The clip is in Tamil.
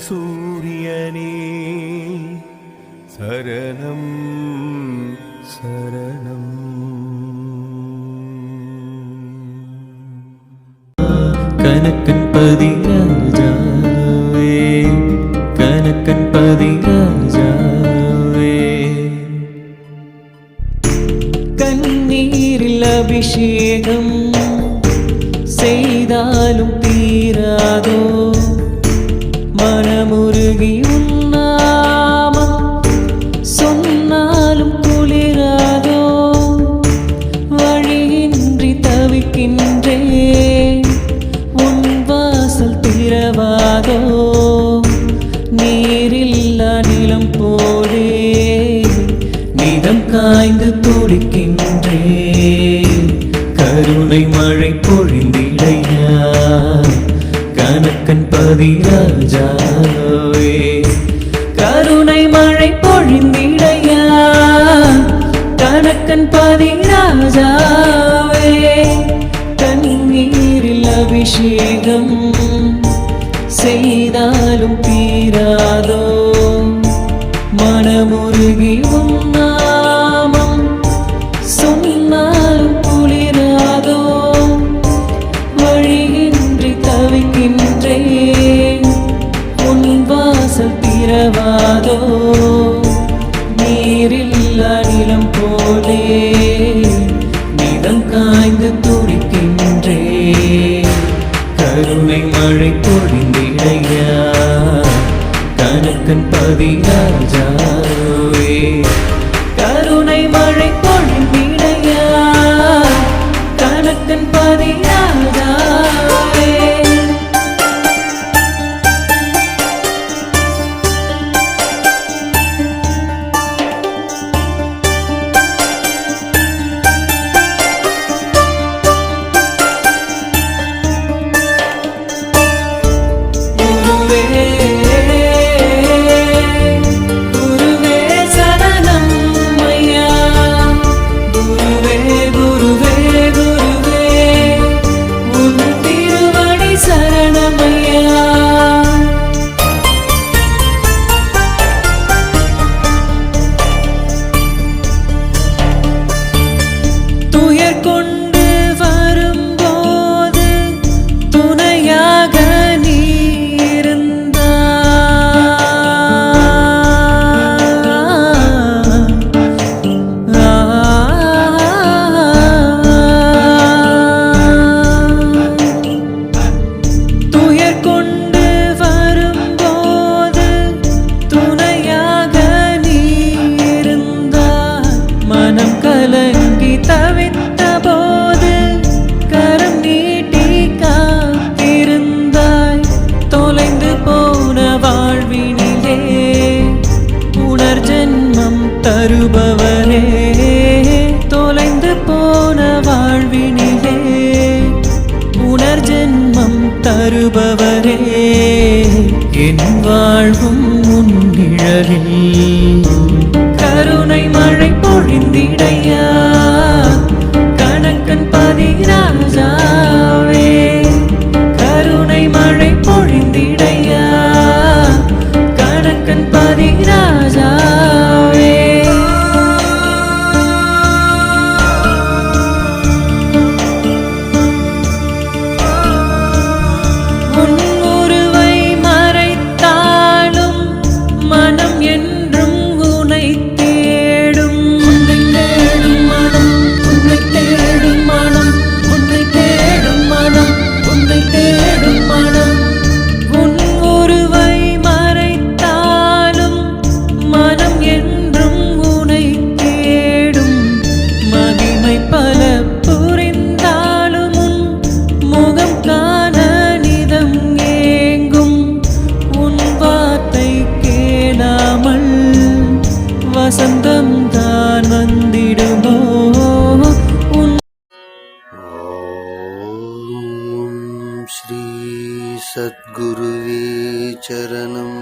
சூரியனே சரணம் சரணம். கனக்கன் பதிராஜாவே கனக்கன் பதிராஜாவே கண்ணீரில் அபிஷேகம் செய்தாலும் தீராதோ மனமுருகி உன்னாமம் சொன்னாலும் குளிராதோ வழியின்றி தவிக்கின்றேன் உன் வாசல் திறவாதோ நீரில்லா நிலம் போலே நிதம் காய்ந்து துடிக்கின்றேன் கருணை மழை பொழிந்திடையா கனக்கன் பதிராஜாவே கருணை மழை பொழிந்திடையா கனக்கன் பதிராஜாவே கண்ணீரில் அபிஷேகம் செய்தாலும் தீராதோ மனமுருகி உன்னாமம் சொன்னாலும் குளிராதோ வழியின்றி தவிக்கின்றேன் உன் வாசல் திறவாதோ நீரில்லா நிலம் போலே நிதம் காய்ந்து துடிக்கின்றேன் கருணை மழை பொழிந்திடையா கனக்கன் பதிராஜாவே கருணை மழை பொழிந்திடையா கனக்கன் பதிராஜாவே. தருபவரே தொலைந்து போன வாழ்வினிலே புனர்ஜென்மம் தருபவரே என் வாழ்வும் உன் நிழலில் கருணை மழை பொழிந்திடையா கனக்கன் பதிராஜாவே கருணை மழை பொழிந்திடையா கனக்கன் பதிராஜாவே. வசந்தம் தான் வந்திடுமோ ஓம் ஸ்ரீ சத்குருவே சரணம்.